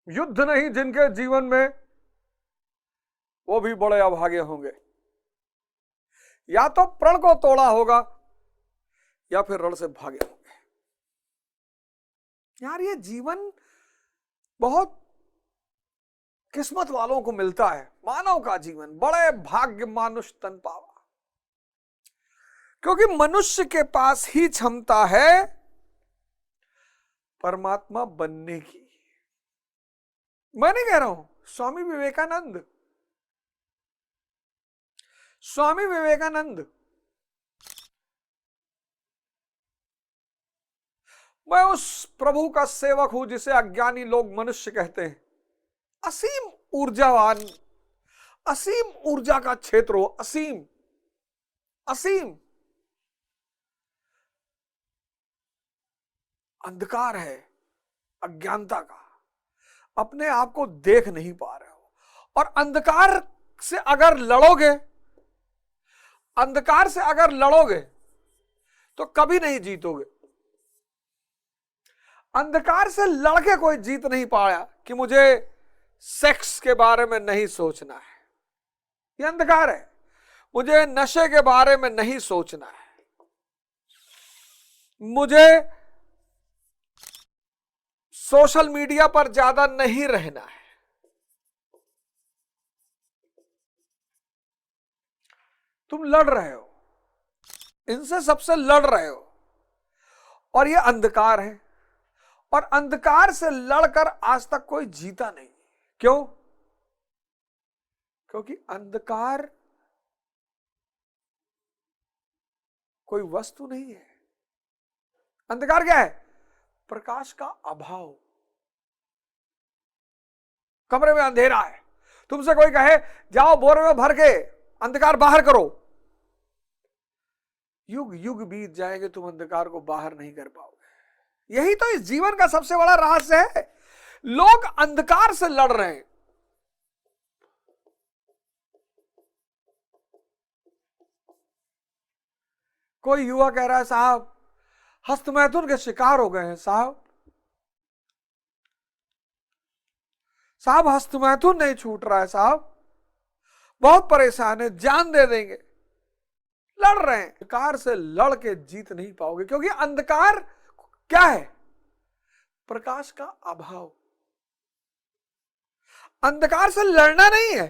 युद्ध नहीं जिनके जीवन में, वो भी बड़े अभागे होंगे। या तो प्रण को तोड़ा होगा या फिर रण से भागे होंगे। यार ये जीवन बहुत किस्मत वालों को मिलता है। मानव का जीवन बड़े भाग्य मानुष तन पावा, क्योंकि मनुष्य के पास ही क्षमता है परमात्मा बनने की। मैं नहीं कह रहा हूं, स्वामी विवेकानंद, स्वामी विवेकानंद, मैं उस प्रभु का सेवक हूं जिसे अज्ञानी लोग मनुष्य कहते हैं। असीम ऊर्जावान, असीम ऊर्जा का क्षेत्र हो, असीम असीम अंधकार है अज्ञानता का, अपने आप को देख नहीं पा रहे हो। और अंधकार से अगर लड़ोगे, अंधकार से अगर लड़ोगे तो कभी नहीं जीतोगे। अंधकार से लड़के कोई जीत नहीं पाया कि मुझे सेक्स के बारे में नहीं सोचना है, ये अंधकार है। मुझे नशे के बारे में नहीं सोचना है, मुझे सोशल मीडिया पर ज्यादा नहीं रहना है। तुम लड़ रहे हो, इनसे सबसे लड़ रहे हो, और ये अंधकार है। और अंधकार से लड़कर आज तक कोई जीता नहीं। क्यों? क्योंकि अंधकार कोई वस्तु नहीं है। अंधकार क्या है? प्रकाश का अभाव। कमरे में अंधेरा है, तुमसे कोई कहे जाओ बोरे में भर के अंधकार बाहर करो, युग युग बीत जाएंगे, तुम अंधकार को बाहर नहीं कर पाओगे। यही तो इस जीवन का सबसे बड़ा रहस्य है। लोग अंधकार से लड़ रहे हैं। कोई युवा कह रहा है साहब हस्तमैथुन के शिकार हो गए हैं, साहब हस्तमैथुन नहीं छूट रहा है, साहब बहुत परेशान है, जान दे देंगे। लड़ रहे हैं। अंधकार से लड़ के जीत नहीं पाओगे, क्योंकि अंधकार क्या है? प्रकाश का अभाव। अंधकार से लड़ना नहीं है,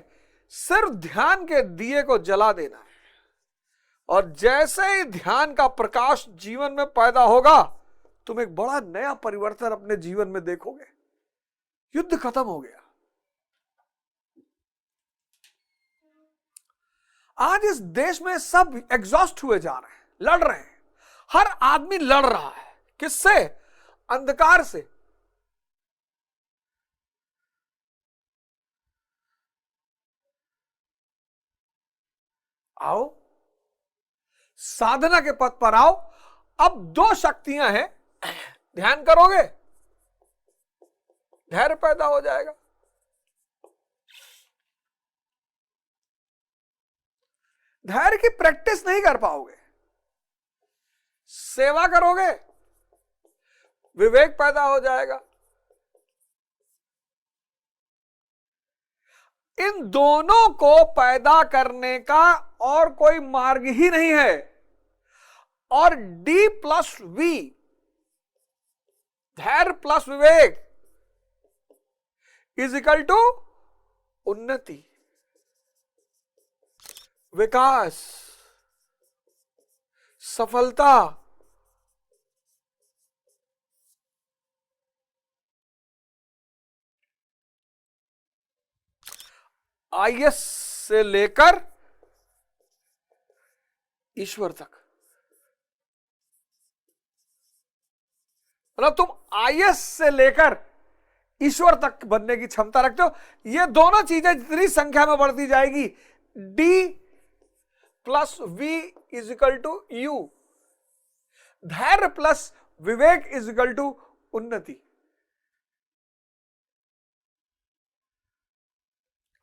सिर्फ ध्यान के दिए को जला देना है। और जैसे ही ध्यान का प्रकाश जीवन में पैदा होगा, तुम एक बड़ा नया परिवर्तन अपने जीवन में देखोगे। युद्ध खत्म हो गया। आज इस देश में सब एग्जॉस्ट हुए जा रहे हैं, लड़ रहे हैं। हर आदमी लड़ रहा है। किससे? अंधकार से। आओ साधना के पथ पर आओ। अब दो शक्तियां हैं, ध्यान करोगे धैर्य पैदा हो जाएगा। धैर्य की प्रैक्टिस नहीं कर पाओगे, सेवा करोगे विवेक पैदा हो जाएगा। इन दोनों को पैदा करने का और कोई मार्ग ही नहीं है। और डी प्लस वी, धैर्य प्लस विवेक इज इक्वल टू उन्नति, विकास, सफलता। आईएएस से लेकर ईश्वर तक, मतलब तुम आईएएस से लेकर ईश्वर तक बनने की क्षमता रखते हो। ये दोनों चीजें जितनी संख्या में बढ़ती जाएगी, D plus V is equal to U, धैर्य प्लस विवेक इज इक्वल टू उन्नति।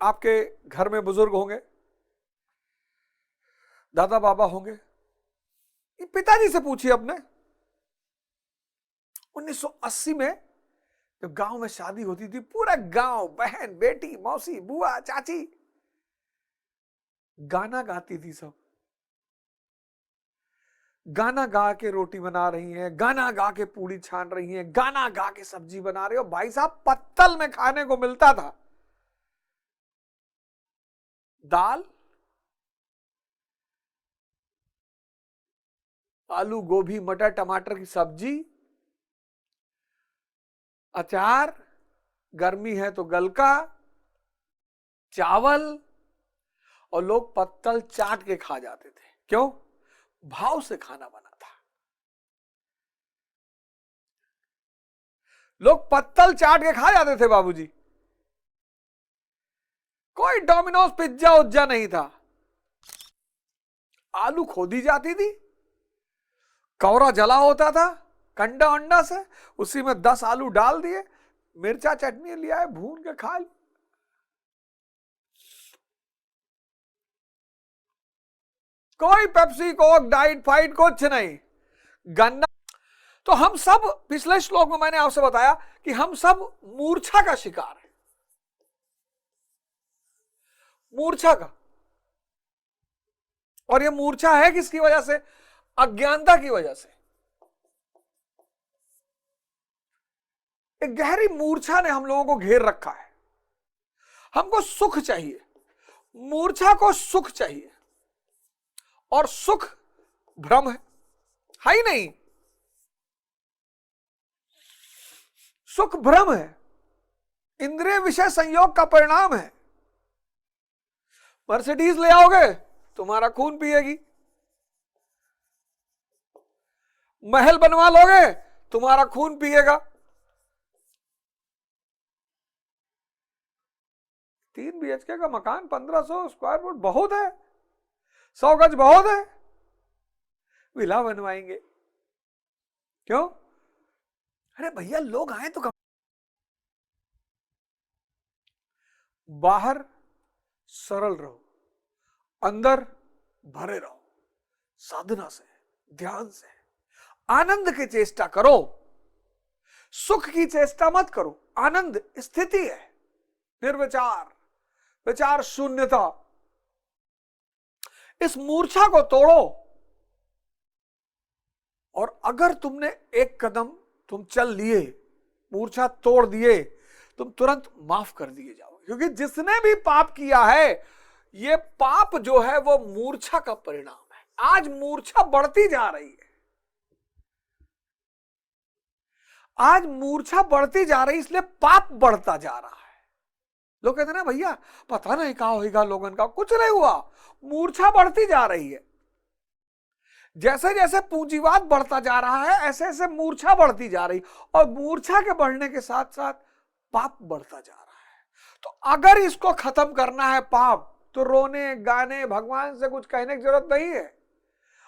आपके घर में बुजुर्ग होंगे, दादा बाबा होंगे, पिताजी से पूछिए अपने 1980 में जब गांव में शादी होती थी, पूरा गांव, बहन, बेटी, मौसी, बुआ, चाची गाना गाती थी। सब गाना गा के रोटी बना रही हैं, गाना गा के पूड़ी छान रही हैं, गाना गा के सब्जी बना रही हो। भाई साहब, पत्तल में खाने को मिलता था दाल, आलू, गोभी, मटर, टमाटर की सब्जी, अचार, गर्मी है तो गलका, चावल, और लोग पत्तल चाट के खा जाते थे। क्यों? भाव से खाना बना था। लोग पत्तल चाट के खा जाते थे बाबूजी। कोई डोमिनोज पिज्जा उज्जा नहीं था। आलू खोदी जाती थी, कौरा जला होता था कंडा अंडा से, उसी में 10 आलू डाल दिए, मिर्चा चटनी लिया है, भून के खा ली। कोई पेप्सी कोक डाइट फाइट कुछ नहीं। गन्ना। तो हम सब, पिछले श्लोक में मैंने आपसे बताया कि हम सब मूर्छा का शिकार है। मूर्छा का। और ये मूर्छा है किसकी वजह से? अज्ञानता की वजह से। एक गहरी मूर्छा ने हम लोगों को घेर रखा है। हमको सुख चाहिए, मूर्छा को सुख चाहिए, और सुख भ्रम है ही नहीं। सुख भ्रम है, इंद्रिय विषय संयोग का परिणाम है। मर्सिडीज ले आओगे, तुम्हारा खून पिएगी। महल बनवा लोगे, तुम्हारा खून पिएगा। 3 BHK का मकान 1500 स्क्वायर फुट बहुत है, 100 गज बहुत है। विला बनवाएंगे। क्यों? अरे भैया, लोग आए तो बाहर सरल रहो, अंदर भरे रहो। साधना से, ध्यान से, आनंद की चेष्टा करो। सुख की चेष्टा मत करो। आनंद स्थिति है, निर्विचार, विचार शून्यता। इस मूर्छा को तोड़ो। और अगर तुमने एक कदम तुम चल लिए, मूर्छा तोड़ दिए, तुम तुरंत माफ कर दिए जाओ। क्योंकि जिसने भी पाप किया है, ये पाप जो है वो मूर्छा का परिणाम है। आज मूर्छा बढ़ती जा रही है। आज मूर्छा बढ़ती जा रही, इसलिए पाप बढ़ता जा रहा है। लोग कहते ना भैया पता नहीं क्या होगा लोगन का। कुछ नहीं हुआ, मूर्छा बढ़ती जा रही है। जैसे जैसे पूंजीवाद बढ़ता जा रहा है, ऐसे ऐसे मूर्छा बढ़ती जा रही, और मूर्छा के बढ़ने के साथ साथ पाप बढ़ता जा रहा है। तो अगर इसको खत्म करना है पाप, तो रोने गाने भगवान से कुछ कहने की जरूरत नहीं है।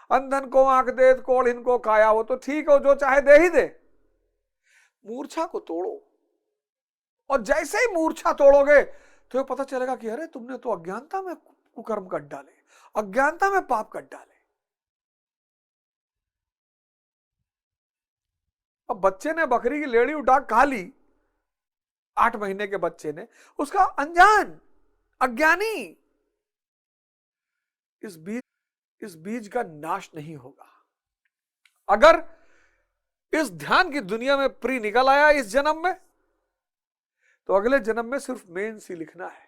अंधन को आंख दे, कोढ़ इनको काया, वो तो ठीक हो, जो चाहे दे ही दे। मूर्छा को तोड़ो, और जैसे ही मूर्छा तोड़ोगे तो ये पता चलेगा कि अरे तुमने तो अज्ञानता में कुकर्म कर डाले, अज्ञानता में पाप कर डाले। अब बच्चे ने बकरी की लेड़ी उठा खा ली, 8 महीने के बच्चे ने, उसका अनजान, अज्ञानी। इस बीज का नाश नहीं होगा। अगर इस ध्यान की दुनिया में प्री निकल आया इस जन्म में, तो अगले जन्म में सिर्फ मेन सी लिखना है।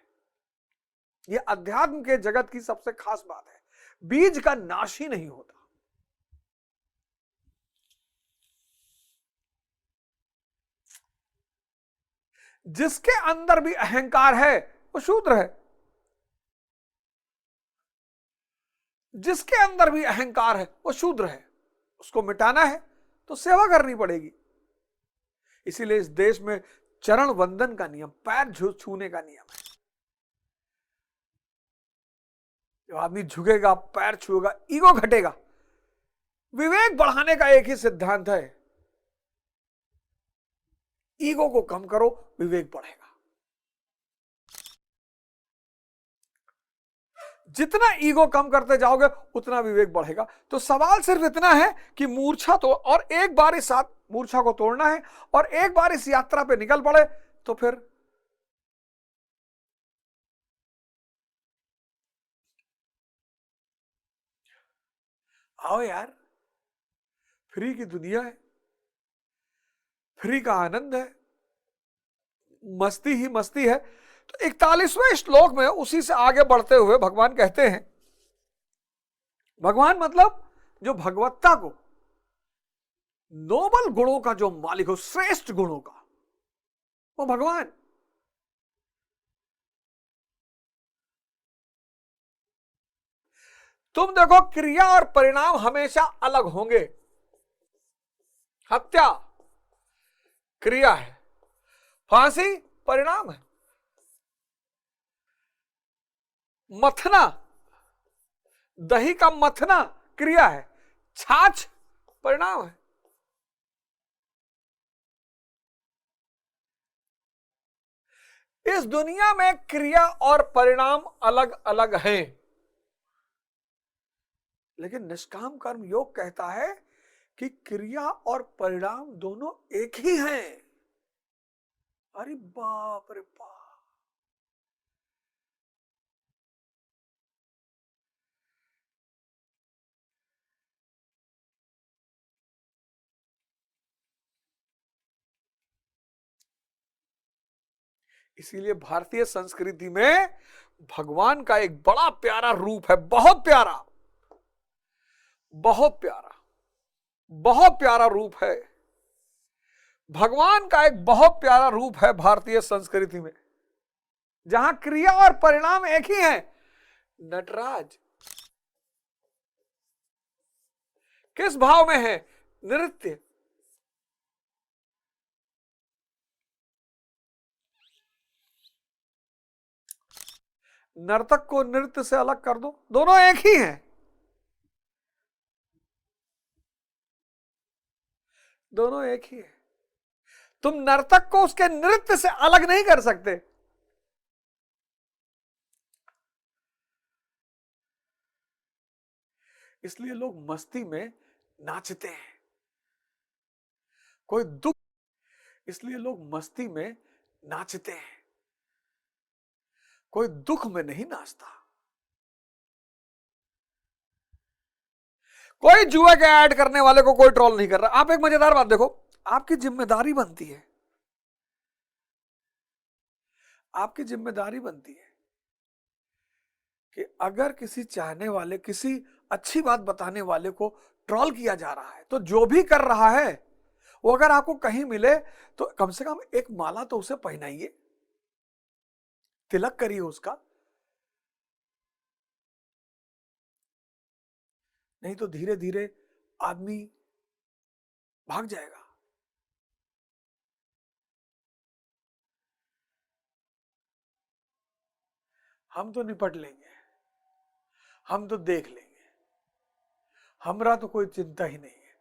यह अध्यात्म के जगत की सबसे खास बात है। बीज का नाश ही नहीं होता। जिसके अंदर भी अहंकार है वो शूद्र है। जिसके अंदर भी अहंकार है वो शूद्र है। उसको मिटाना है तो सेवा करनी पड़ेगी। इसीलिए इस देश में चरण वंदन का नियम, पैर छूने का नियम है। जब आदमी झुकेगा, पैर छुएगा, ईगो घटेगा। विवेक बढ़ाने का एक ही सिद्धांत है, ईगो को कम करो, विवेक बढ़ेगा। जितना ईगो कम करते जाओगे उतना विवेक बढ़ेगा। तो सवाल सिर्फ इतना है कि मूर्छा तो, और एक बार इस मूर्छा को तोड़ना है, और एक बार इस यात्रा पे निकल पड़े तो फिर आओ यार, फ्री की दुनिया है, फ्री का आनंद है, मस्ती ही मस्ती है। तो 41वें श्लोक में उसी से आगे बढ़ते हुए भगवान कहते हैं, भगवान मतलब जो भगवत्ता को, नोबल गुणों का जो मालिक हो, श्रेष्ठ गुणों का, वो भगवान। तुम देखो, क्रिया और परिणाम हमेशा अलग होंगे। हत्या क्रिया है, फांसी परिणाम है, मथना, दही का मथना क्रिया है, छाछ परिणाम है। इस दुनिया में क्रिया और परिणाम अलग अलग हैं, लेकिन निष्काम कर्म योग कहता है कि क्रिया और परिणाम दोनों एक ही हैं। अरे बाप रे बाप! इसीलिए भारतीय संस्कृति में भगवान का एक बड़ा प्यारा रूप है, बहुत प्यारा, बहुत प्यारा, बहुत प्यारा रूप है। भगवान का एक बहुत प्यारा रूप है भारतीय संस्कृति में, जहां क्रिया और परिणाम एक ही है। नटराज किस भाव में है? नृत्य। नर्तक को नृत्य से अलग कर दो, दोनों एक ही हैं, दोनों एक ही है। तुम नर्तक को उसके नृत्य से अलग नहीं कर सकते। इसलिए लोग मस्ती में नाचते हैं, कोई दुख, इसलिए लोग मस्ती में नाचते हैं, कोई दुख में नहीं नाचता। कोई जुए के ऐड करने वाले को कोई ट्रोल नहीं कर रहा। आप एक मजेदार बात देखो, आपकी जिम्मेदारी बनती है, आपकी जिम्मेदारी बनती है कि अगर किसी चाहने वाले, किसी अच्छी बात बताने वाले को ट्रोल किया जा रहा है, तो जो भी कर रहा है वो अगर आपको कहीं मिले तो कम से कम एक माला तो उसे पहनाइए, तिलक करिए उसका, नहीं तो धीरे धीरे आदमी भाग जाएगा। हम तो निपट लेंगे, हम तो देख लेंगे, हमरा तो कोई चिंता ही नहीं है।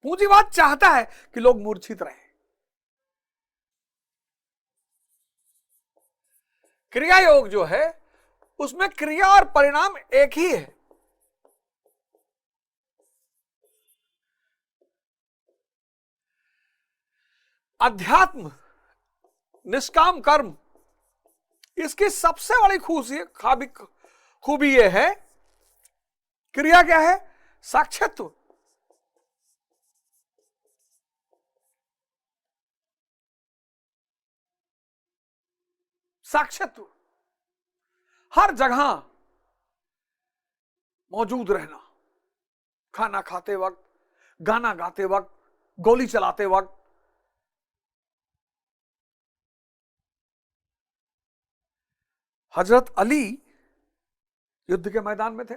पूंजीवाद चाहता है कि लोग मूर्छित रहें। क्रिया योग जो है उसमें क्रिया और परिणाम एक ही है। अध्यात्म, निष्काम कर्म, इसकी सबसे बड़ी खूबी यह है, क्रिया क्या है? साक्षात्व। साक्षात्व, हर जगह मौजूद रहना, खाना खाते वक्त, गाना गाते वक्त, गोली चलाते वक्त। हजरत अली युद्ध के मैदान में थे,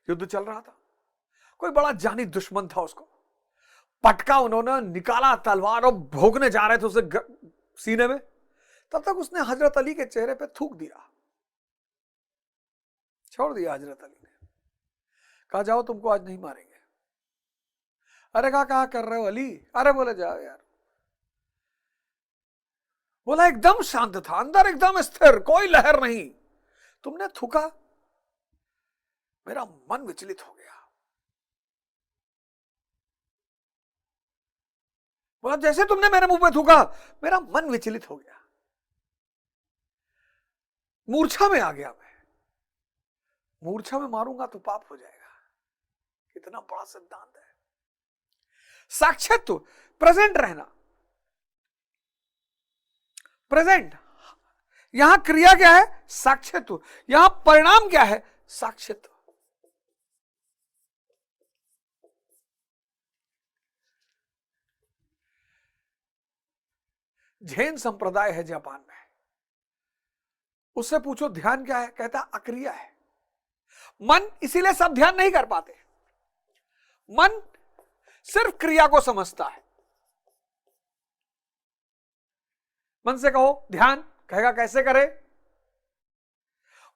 युद्ध चल रहा था, कोई बड़ा जानी दुश्मन था, उसको पटका उन्होंने, निकाला तलवार और भोगने जा रहे थे उसे सीने में, तब तक उसने हजरत अली के चेहरे पे थूक दिया, छोड़ दिया। हजरत अली ने कहा जाओ, तुमको आज नहीं मारेंगे। अरे कहा कर रहे हो अली? अरे बोले जाओ यार। बोला एकदम शांत था, अंदर एकदम स्थिर, कोई लहर नहीं। तुमने थूका, मेरा मन विचलित हो गया। बोला जैसे तुमने मेरे मुंह पे थूका मेरा मन विचलित हो गया, मूर्छा में आ गया। मैं मूर्छा में मारूंगा तो पाप हो जाएगा। कितना बड़ा सिद्धांत है। साक्षात्व, प्रेजेंट रहना, प्रेजेंट। यहां क्रिया क्या है? साक्षात्व। यहां परिणाम क्या है? साक्षात्व। जैन संप्रदाय है जापान में, उससे पूछो ध्यान क्या है, कहता अक्रिया है। मन, इसीलिए सब ध्यान नहीं कर पाते। मन सिर्फ क्रिया को समझता है। मन से कहो ध्यान, कहेगा कैसे करे।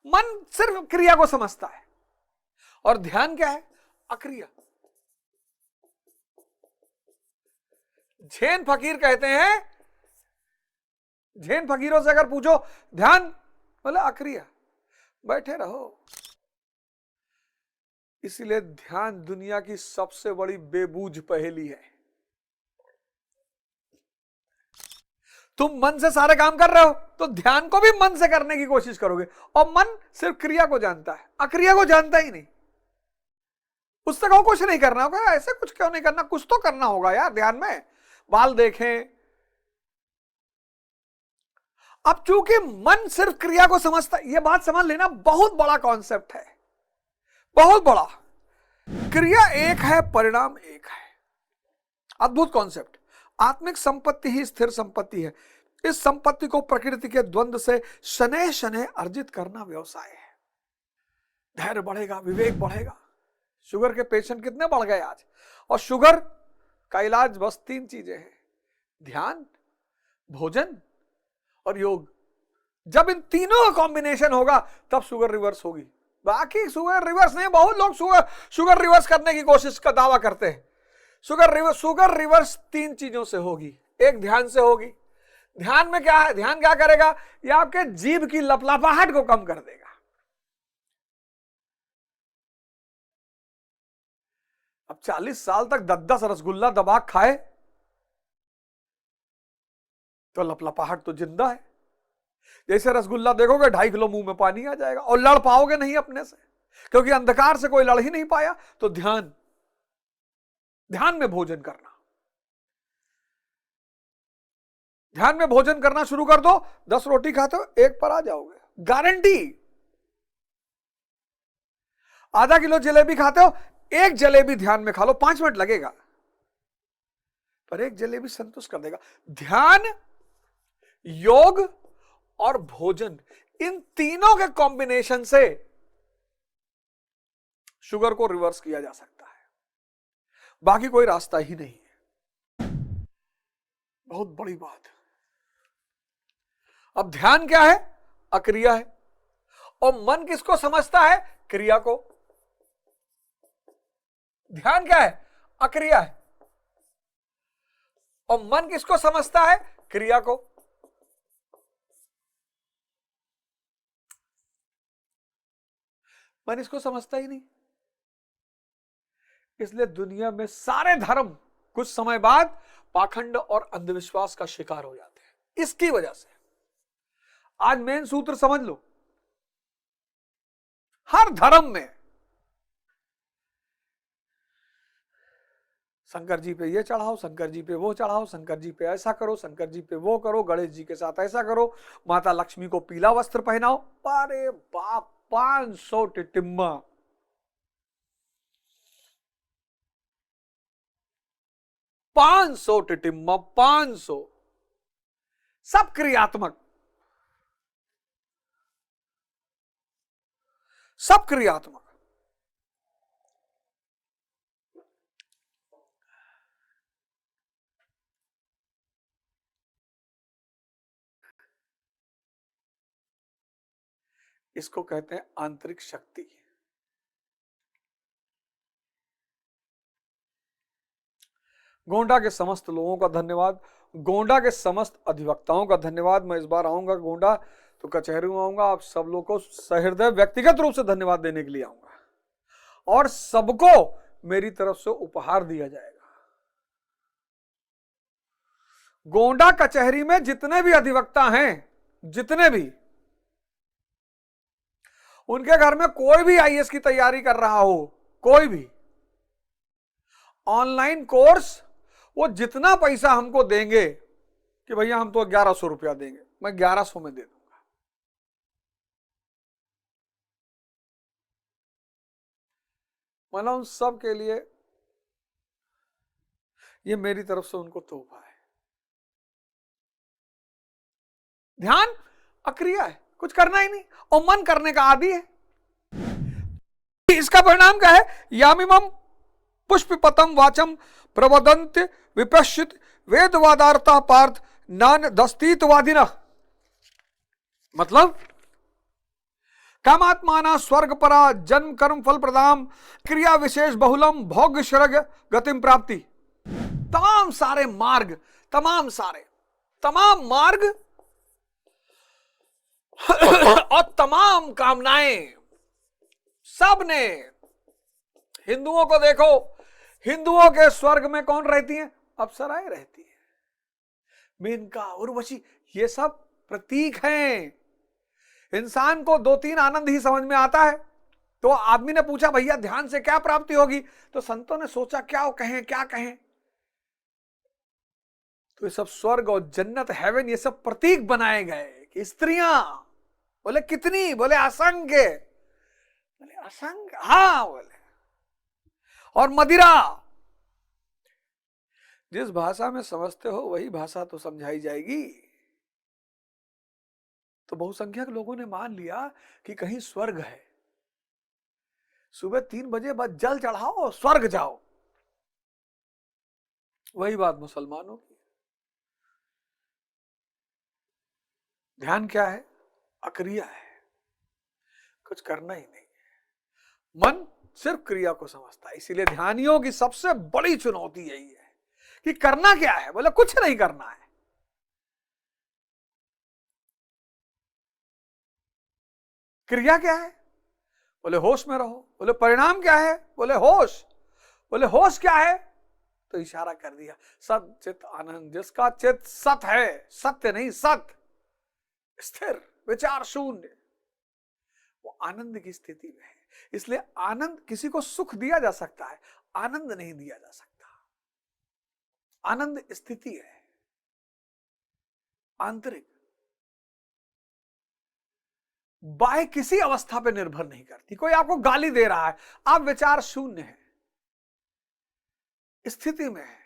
मन सिर्फ क्रिया को समझता है। और ध्यान क्या है? अक्रिया। जैन फकीर कहते हैं, जैन फकीरों से अगर पूछो ध्यान, बोले अक्रिया, बैठे रहो। इसीलिए ध्यान दुनिया की सबसे बड़ी बेबूझ पहेली है। तुम मन से सारे काम कर रहे हो तो ध्यान को भी मन से करने की कोशिश करोगे, और मन सिर्फ क्रिया को जानता है, अक्रिया को जानता ही नहीं। उससे कहो कुछ नहीं करना होगा, ऐसे कुछ क्यों नहीं करना, कुछ तो करना होगा यार ध्यान में, बाल देखें। अब चूंकि मन सिर्फ क्रिया को समझता, यह बात समझ लेना, बहुत बड़ा कॉन्सेप्ट है, बहुत बड़ा। क्रिया एक है, परिणाम एक है। अद्भुत कॉन्सेप्ट। आत्मिक संपत्ति ही स्थिर संपत्ति है। इस संपत्ति को प्रकृति के द्वंद्व से शनैः शनैः अर्जित करना व्यवसाय है। धैर्य बढ़ेगा, विवेक बढ़ेगा। शुगर के पेशेंट कितने बढ़ गए आज, और शुगर का इलाज बस 3 चीजें हैं, ध्यान, भोजन और योग। जब इन तीनों का कॉम्बिनेशन होगा तब शुगर रिवर्स होगी। बाकी शुगर रिवर्स नहीं, बहुत लोग शुगर रिवर्स करने की कोशिश का दावा करते हैं। शुगर रिवर्स 3 चीजों से होगी। एक ध्यान से होगी। ध्यान में क्या है? ध्यान क्या करेगा? यह आपके जीभ की लपलपाहट को कम कर देगा। अब 40 साल तक 10-10 रसगुल्ला दबा खाए तो लपलपाहट तो जिंदा है। जैसे रसगुल्ला देखोगे 2.5 किलो मुंह में पानी आ जाएगा, और लड़ पाओगे नहीं अपने से, क्योंकि अंधकार से कोई लड़ ही नहीं पाया। तो ध्यान में भोजन करना, ध्यान में भोजन करना शुरू कर दो, 10 रोटी खाते हो 1 पर आ जाओगे, गारंटी। आधा किलो जलेबी खाते हो, 1 जलेबी ध्यान में खा लो, 5 मिनट लगेगा, पर 1 जलेबी संतुष्ट कर देगा। ध्यान, योग और भोजन, इन तीनों के कॉम्बिनेशन से शुगर को रिवर्स किया जा सकता है, बाकी कोई रास्ता ही नहीं है। बहुत बड़ी बात। अब ध्यान क्या है? अक्रिया है। और मन किसको समझता है? क्रिया को। ध्यान क्या है? अक्रिया है। और मन किसको समझता है? क्रिया को। मन इसको समझता ही नहीं। इसलिए दुनिया में सारे धर्म कुछ समय बाद पाखंड और अंधविश्वास का शिकार हो जाते हैं, इसकी वजह से। आज मेन सूत्र समझ लो, हर धर्म में शंकर जी पे ये चढ़ाओ, शंकर जी पे वो चढ़ाओ, शंकर जी पे ऐसा करो, शंकर जी पे वो करो, गणेश जी के साथ ऐसा करो, माता लक्ष्मी को पीला वस्त्र पहनाओ। अरे बाप, 500 टिटिम्मा। 500 टिटिम्मा, 500। सब क्रियात्मक, सब क्रियात्मक। इसको कहते हैं आंतरिक शक्ति। गोंडा के समस्त लोगों का धन्यवाद, गोंडा के समस्त अधिवक्ताओं का धन्यवाद। मैं इस बार आऊंगा गोंडा तो कचहरी में आऊंगा, आप सब लोगों को सहृदय व्यक्तिगत रूप से धन्यवाद देने के लिए आऊंगा, और सबको मेरी तरफ से उपहार दिया जाएगा। गोंडा कचहरी में जितने भी अधिवक्ता हैं, जितने भी, उनके घर में कोई भी आईएएस की तैयारी कर रहा हो, कोई भी, ऑनलाइन कोर्स, वो जितना पैसा हमको देंगे कि भैया हम तो 1100 रुपया देंगे, मैं 1100 में दे दूंगा। मतलब उन सब के लिए ये मेरी तरफ से उनको तोहफा है। ध्यान अक्रिया है, कुछ करना ही नहीं, और मन करने का आदि है। इसका परिणाम क्या है? यामिमम पुष्पपतम वाचम प्रवदंत विपश्चित वेदवादार्ता पार्थ नान दस्तीतवादिना। मतलब कामात्माना स्वर्ग परा जन्म कर्म फल प्रदाम क्रिया विशेष बहुलम भोग शरग गतिम प्राप्ति। तमाम सारे मार्ग, तमाम मार्ग और तमाम कामनाएं, सब ने, हिंदुओं को देखो, हिंदुओं के स्वर्ग में कौन रहती हैं? अप्सराएं रहती हैं, मेनका, उर्वशी, ये सब प्रतीक हैं। इंसान को 2-3 आनंद ही समझ में आता है। तो आदमी ने पूछा भैया ध्यान से क्या प्राप्ति होगी? तो संतों ने सोचा क्या कहें, क्या कहें। तो ये सब स्वर्ग और जन्नत, हेवन, ये सब प्रतीक बनाए गए कि स्त्रियां, बोले कितनी? बोले असंख्य। बोले असंख्य? हाँ बोले। और मदिरा, जिस भाषा में समझते हो वही भाषा तो समझाई जाएगी। तो बहुसंख्यक लोगों ने मान लिया कि कहीं स्वर्ग है, सुबह 3 बजे बाद जल चढ़ाओ और स्वर्ग जाओ। वही बात मुसलमानों की। ध्यान क्या है? अक्रिया है, कुछ करना ही नहीं है, मन सिर्फ क्रिया को समझता है। इसीलिए ध्यानियों की सबसे बड़ी चुनौती यही है कि करना क्या है? बोले कुछ नहीं करना है। क्रिया क्या है? बोले होश में रहो। बोले परिणाम क्या है? बोले होश। बोले होश क्या है? तो इशारा कर दिया, सत चित आनंद। जिसका चित सत है, सत्य नहीं सत, स्थिर, विचार शून्य, वो आनंद की स्थिति में है। इसलिए आनंद, किसी को सुख दिया जा सकता है, आनंद नहीं दिया जा सकता। आनंद स्थिति है, आंतरिक, बाह्य किसी अवस्था पे निर्भर नहीं करती। कोई आपको गाली दे रहा है, आप विचार शून्य है, स्थिति में है,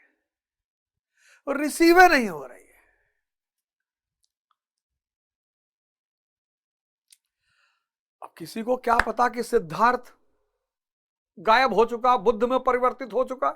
और रिसीव नहीं हो रही है। अब किसी को क्या पता कि सिद्धार्थ गायब हो चुका, बुद्ध में परिवर्तित हो चुका,